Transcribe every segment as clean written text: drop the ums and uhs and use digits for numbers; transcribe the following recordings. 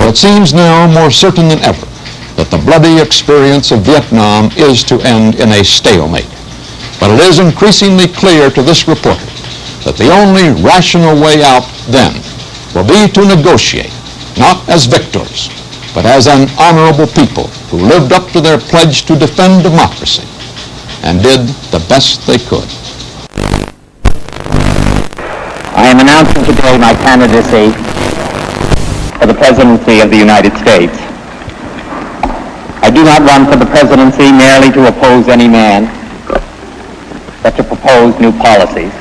it seems now more certain than ever that the bloody experience of Vietnam is to end in a stalemate. But it is increasingly clear to this reporter that the only rational way out then will be to negotiate, not as victors, but as an honorable people who lived up to their pledge to defend democracy and did the best they could. I am announcing today my candidacy for the presidency of the United States. I do not run for the presidency merely to oppose any man, but to propose new policies.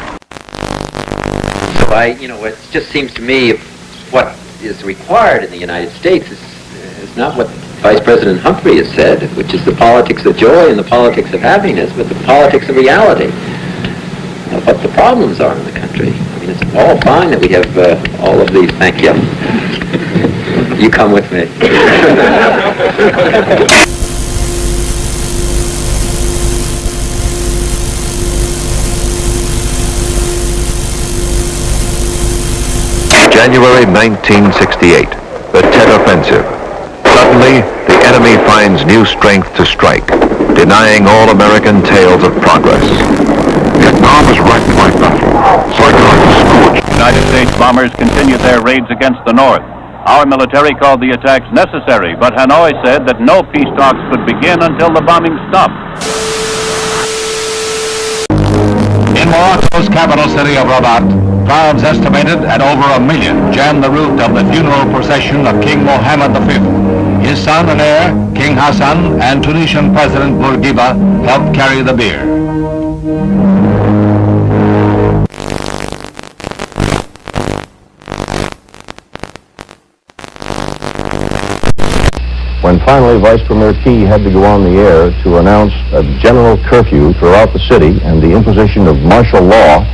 So it just seems to me what is required in the United States is not what Vice President Humphrey has said, which is the politics of joy and the politics of happiness, but the politics of reality of what the problems are in the country. I mean, it's all fine that we have all of these. Thank you. You come with me. January 1968, the Tet Offensive. Suddenly, the enemy finds new strength to strike, denying all American tales of progress. Vietnam is wrecked by battle, cyclone scorched. United States bombers continued their raids against the North. Our military called the attacks necessary, but Hanoi said that no peace talks could begin until the bombing stopped. In Morocco's capital city of Rabat, crowds estimated at over 1 million jammed the route of the funeral procession of King Mohammed V. His son and heir, King Hassan, and Tunisian President Bourguiba helped carry the bier. When finally Vice Premier Key had to go on the air to announce a general curfew throughout the city and the imposition of martial law,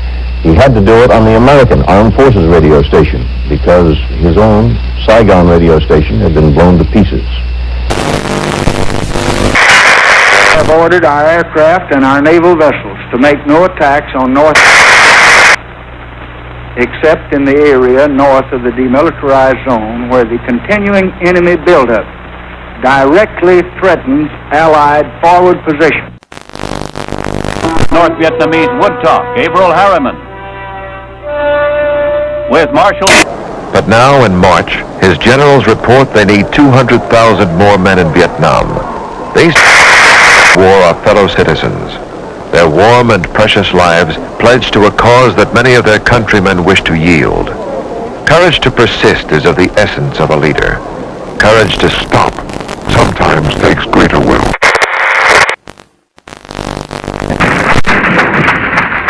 he had to do it on the American Armed Forces radio station because his own Saigon radio station had been blown to pieces. We have ordered our aircraft and our naval vessels to make no attacks on North except in the area north of the demilitarized zone where the continuing enemy buildup directly threatens Allied forward position. North Vietnamese would talk. Gabriel Harriman. With Marshal. But now in March, his generals report they need 200,000 more men in Vietnam. They war our fellow citizens, their warm and precious lives pledged to a cause that many of their countrymen wish to yield. Courage to persist is of the essence of a leader. Courage to stop sometimes takes greater will.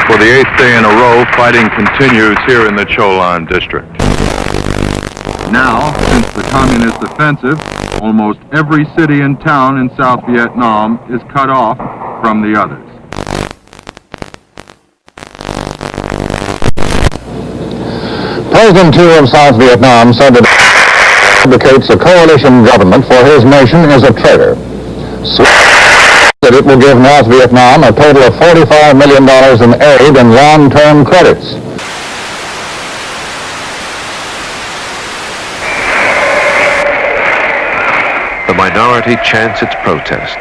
For the 8th day in a row, fighting continues here in the Cholan district. Now, since the communist offensive, almost every city and town in South Vietnam is cut off from the others. President Thieu of South Vietnam said that advocates a coalition government for his nation is a traitor. So that it will give North Vietnam a total of $45 million in aid and long-term credits. The minority chants its protest.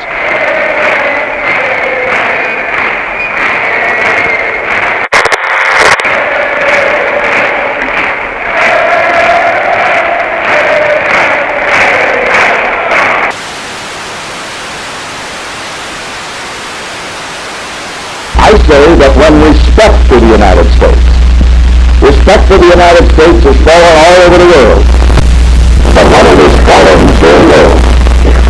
I say that when respect for the United States is fallen all over the world, but when it is fallen so low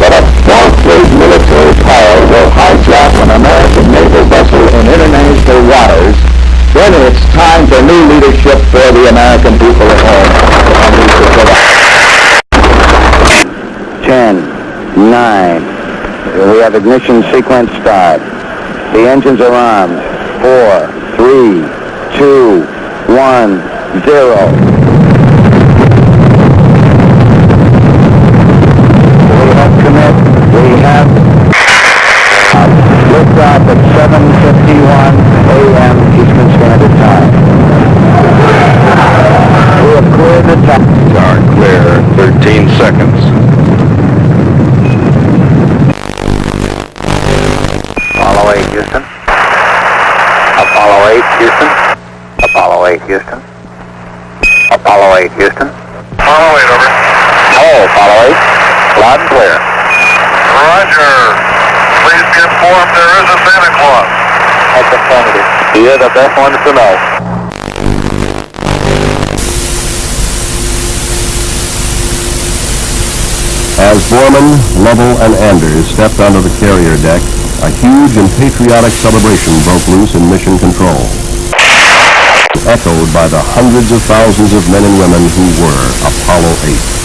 that a fourth-rate military power will hijack an American naval vessel in international waters, then it's time for new leadership for the American people at home. And 10, 9, we have ignition sequence start. The engines are armed. 4, 3, 2, 1, 0. We have liftoff at 7:51 a.m. Eastern Standard Time. We have cleared the top. Are clear. 15 seconds. Apollo 8, Houston. Apollo 8, Houston. Apollo 8, Houston. Apollo 8, Houston. Apollo 8, over. Hello, Apollo 8. Loud and clear. Roger. Please be informed there is a Santa Claus. That's affirmative. You're the best ones to know. As Borman, Lovell, and Anders stepped onto the carrier deck, a huge and patriotic celebration broke loose in Mission Control, echoed by the hundreds of thousands of men and women who were Apollo 8.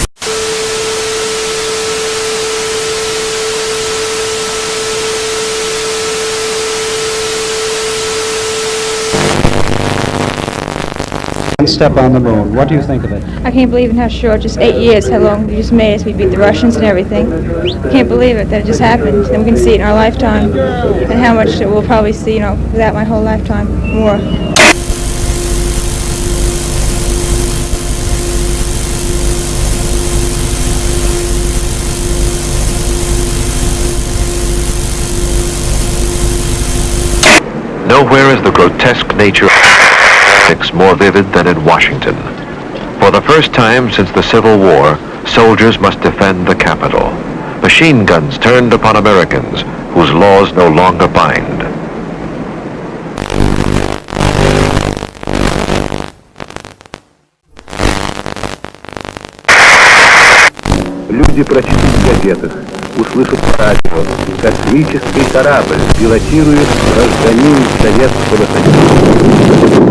Step on the moon. What do you think of it? I can't believe in how short, just 8 years, how long we just made us. We beat the Russians and everything. I can't believe it, that it just happened. And we can see it in our lifetime. And how much we'll probably see, you know, without my whole lifetime, more. Nowhere is the grotesque nature more vivid than in Washington. For the first time since the Civil War, soldiers must defend the Capitol. Machine guns turned upon Americans whose laws no longer bind. Люди прочтут в газетах, услышат по радио. Космический корабль пилотирует гражданин Советского Союза.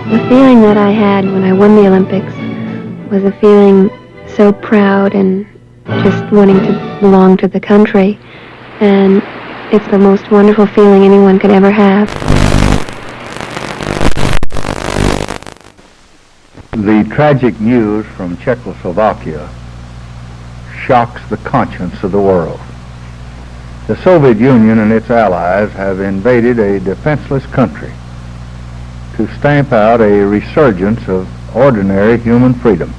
The feeling that I had when I won the Olympics was a feeling so proud and just wanting to belong to the country. And it's the most wonderful feeling anyone could ever have. The tragic news from Czechoslovakia shocks the conscience of the world. The Soviet Union and its allies have invaded a defenseless country to stamp out a resurgence of ordinary human freedom.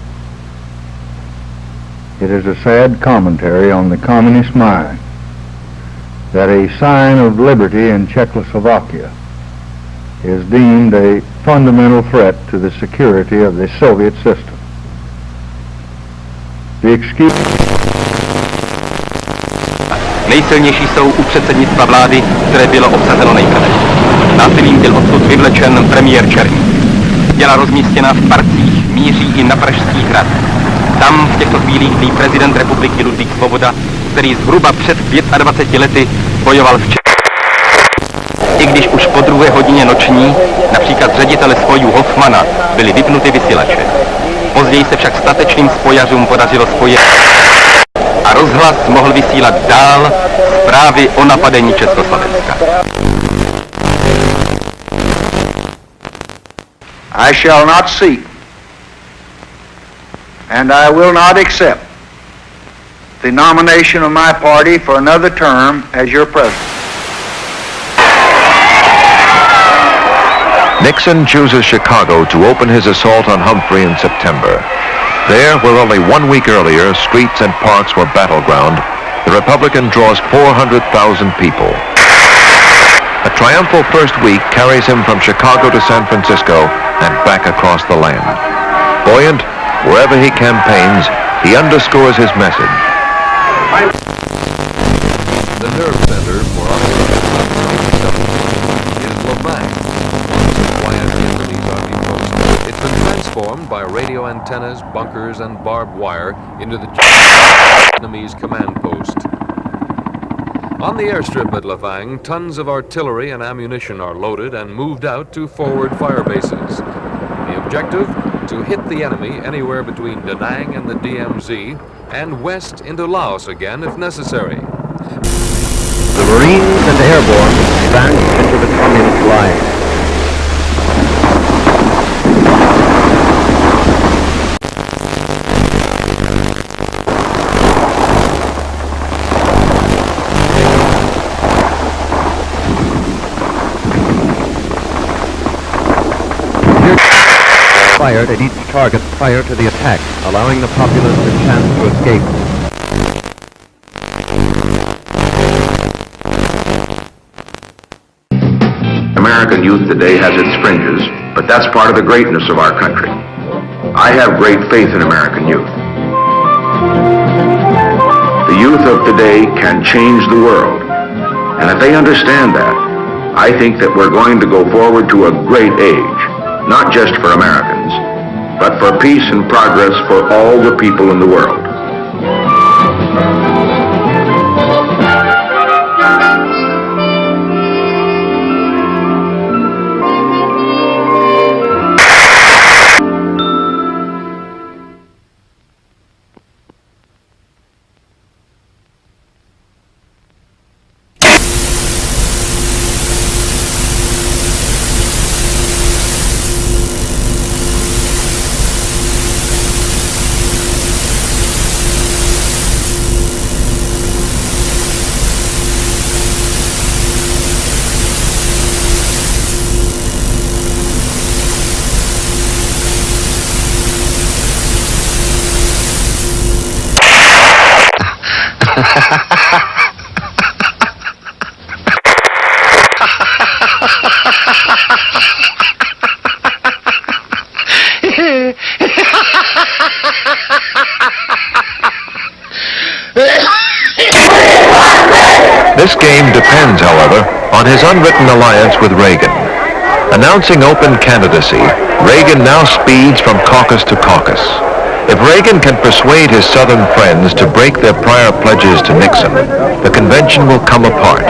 It is a sad commentary on the communist mind that a sign of liberty in Czechoslovakia is deemed a fundamental threat to the security of the Soviet system. The excuse Nejsilnější jsou u předsednictva vlády, které bylo obsazeno nejprve. Násilím byl odsud vyvlečen premiér Černý. Těla rozmístěna v parcích míří i na Pražský hrad. Tam v těchto chvílích tlí prezident republiky Ludvík Svoboda, který zhruba před 25 lety bojoval v Čechách. I když už po 2. hodině noční, například ředitele spojů Hoffmana, byly vypnuty vysílače. Později se však statečným spojařům podařilo spojit a rozhlas mohl vysílat dál zprávy o napadení Československa. I shall not seek, and I will not accept the nomination of my party for another term as your president. Nixon chooses Chicago to open his assault on Humphrey in September. There, where only 1 week earlier streets and parks were battleground, the Republican draws 400,000 people. A triumphal first week carries him from Chicago to San Francisco and back across the land. Buoyant, wherever he campaigns, he underscores his message. The nerve center for is Lavang, quiet Vietnamese army post. It's been transformed by radio antennas, bunkers, and barbed wire into the Vietnamese command post. On the airstrip at Lavang, tons of artillery and ammunition are loaded and moved out to forward fire bases. The objective to hit the enemy anywhere between Da Nang and the DMZ and west into Laos again if necessary. The Marines and airborne advanced into the Communist line. Fired at each target prior to the attack, allowing the populace a chance to escape. American youth today has its fringes, but that's part of the greatness of our country. I have great faith in American youth. The youth of today can change the world, and if they understand that, I think that we're going to go forward to a great age, not just for Americans, but for peace and progress for all the people in the world. This game depends, however, on his unwritten alliance with Reagan. Announcing open candidacy, Reagan now speeds from caucus to caucus. If Reagan can persuade his Southern friends to break their prior pledges to Nixon, the convention will come apart.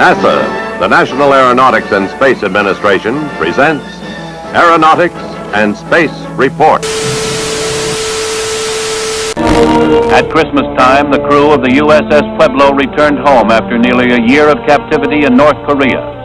NASA, the National Aeronautics and Space Administration, presents Aeronautics and Space Report. At Christmas time, the crew of the USS Pueblo returned home after nearly a year of captivity in North Korea.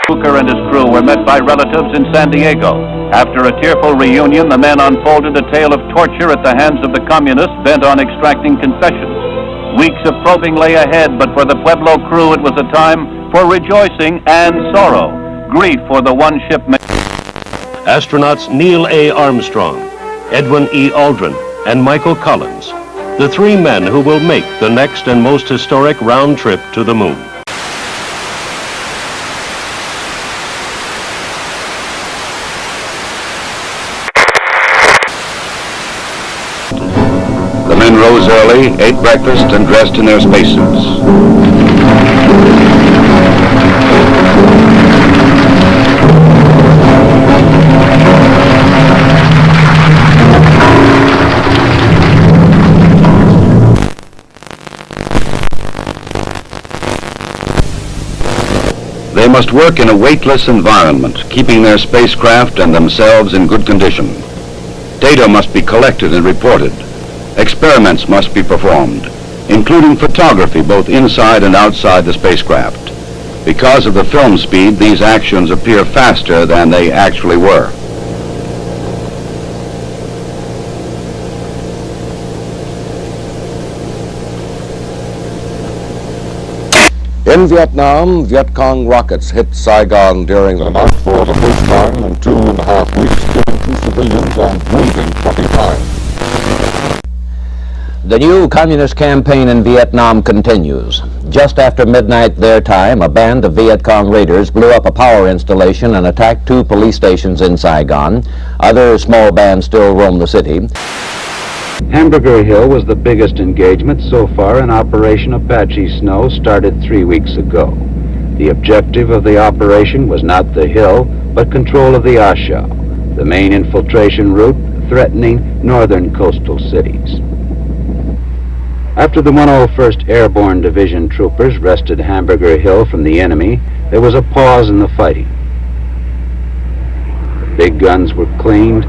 Hooker and his crew were met by relatives in San Diego. After a tearful reunion, the men unfolded a tale of torture at the hands of the communists bent on extracting concessions. Weeks of probing lay ahead, but for the Pueblo crew it was a time for rejoicing and sorrow. Grief for the one shipmate. Astronauts Neil A. Armstrong, Edwin E. Aldrin, and Michael Collins, the three men who will make the next and most historic round trip to the moon. The men rose early, ate breakfast, and dressed in their spacesuits. They must work in a weightless environment, keeping their spacecraft and themselves in good condition. Data must be collected and reported. Experiments must be performed, including photography both inside and outside the spacecraft. Because of the film speed, these actions appear faster than they actually were. In Vietnam, Viet Cong rockets hit Saigon during the night for the first time in 2.5 weeks, killing 2 civilians and wounding 25. The new communist campaign in Vietnam continues. Just after midnight their time, a band of Viet Cong raiders blew up a power installation and attacked 2 police stations in Saigon. Other small bands still roam the city. Hamburger Hill was the biggest engagement so far in Operation Apache Snow, started 3 weeks ago. The objective of the operation was not the hill, but control of the Ashau, the main infiltration route threatening northern coastal cities. After the 101st Airborne Division troopers wrested Hamburger Hill from the enemy, there was a pause in the fighting. Big guns were cleaned.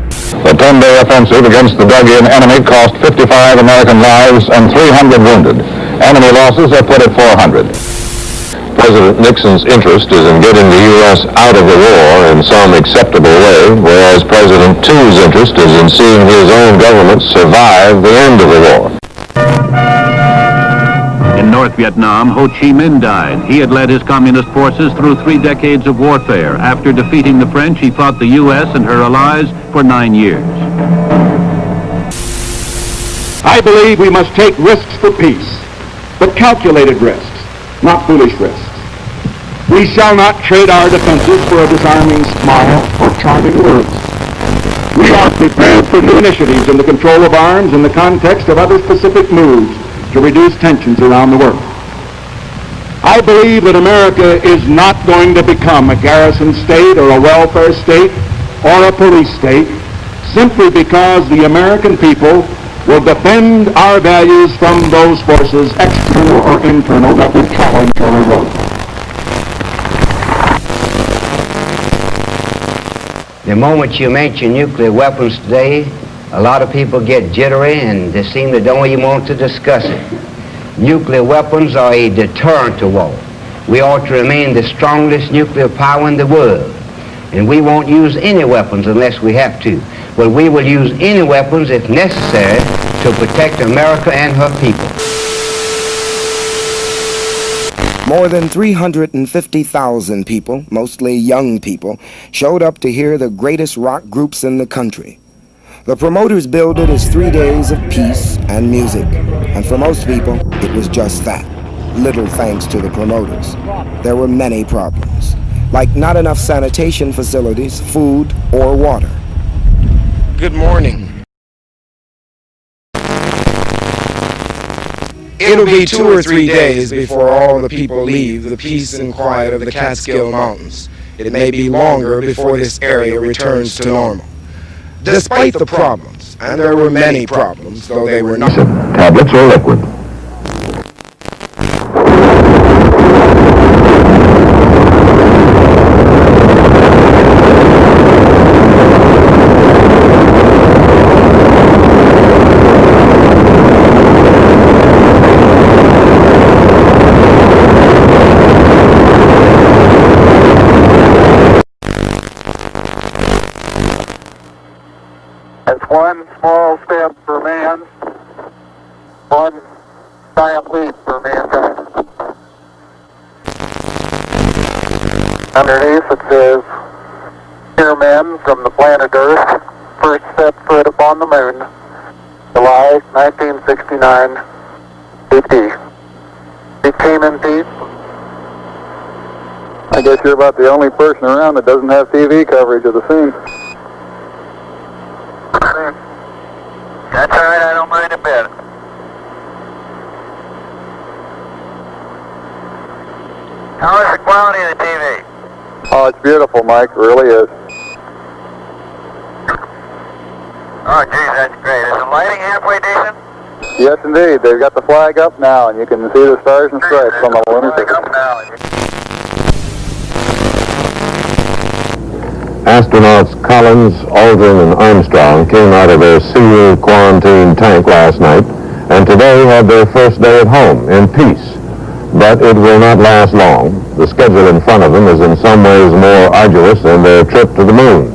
The 10-day offensive against the dug-in enemy cost 55 American lives and 300 wounded. Enemy losses are put at 400. President Nixon's interest is in getting the U.S. out of the war in some acceptable way, whereas President Thu's interest is in seeing his own government survive the end of the war. In North Vietnam, Ho Chi Minh died. He had led his communist forces through 3 decades of warfare. After defeating the French, he fought the U.S. and her allies for 9 years. I believe we must take risks for peace, but calculated risks, not foolish risks. We shall not trade our defenses for a disarming smile or charming words. We are prepared for new initiatives in the control of arms in the context of other specific moves to reduce tensions around the world. I believe that America is not going to become a garrison state or a welfare state or a police state simply because the American people will defend our values from those forces, external or internal, that would challenge our role. The moment you mention nuclear weapons today, a lot of people get jittery and they seem to don't even want to discuss it. Nuclear weapons are a deterrent to war. We ought to remain the strongest nuclear power in the world. And we won't use any weapons unless we have to. But we will use any weapons if necessary to protect America and her people. More than 350,000 people, mostly young people, showed up to hear the greatest rock groups in the country. The promoters billed it as 3 days of peace and music, and for most people, it was just that. Little thanks to the promoters. There were many problems, like not enough sanitation facilities, food, or water. Good morning. It'll be 2 or 3 days before all the people leave the peace and quiet of the Catskill Mountains. It may be longer before this area returns to normal. Despite the problems, and there were many problems, though they were not... Tablets or liquid. It's one small step for man, one giant leap for mankind. Underneath it says, "Here men from the planet Earth first set foot upon the moon, July 1969, AD. It came in peace." I guess you're about the only person around that doesn't have TV coverage of the scene. That's all right, I don't mind a bit. How is the quality of the TV? Oh, it's beautiful, Mike, it really is. Oh, geez, that's great. Is the lighting halfway decent? Yes, indeed. They've got the flag up now, and you can see the stars and stripes on the lunar surface. Astronauts Collins, Aldrin, and Armstrong came out of their sealed quarantine tank last night and today had their first day at home in peace. But it will not last long. The schedule in front of them is in some ways more arduous than their trip to the moon.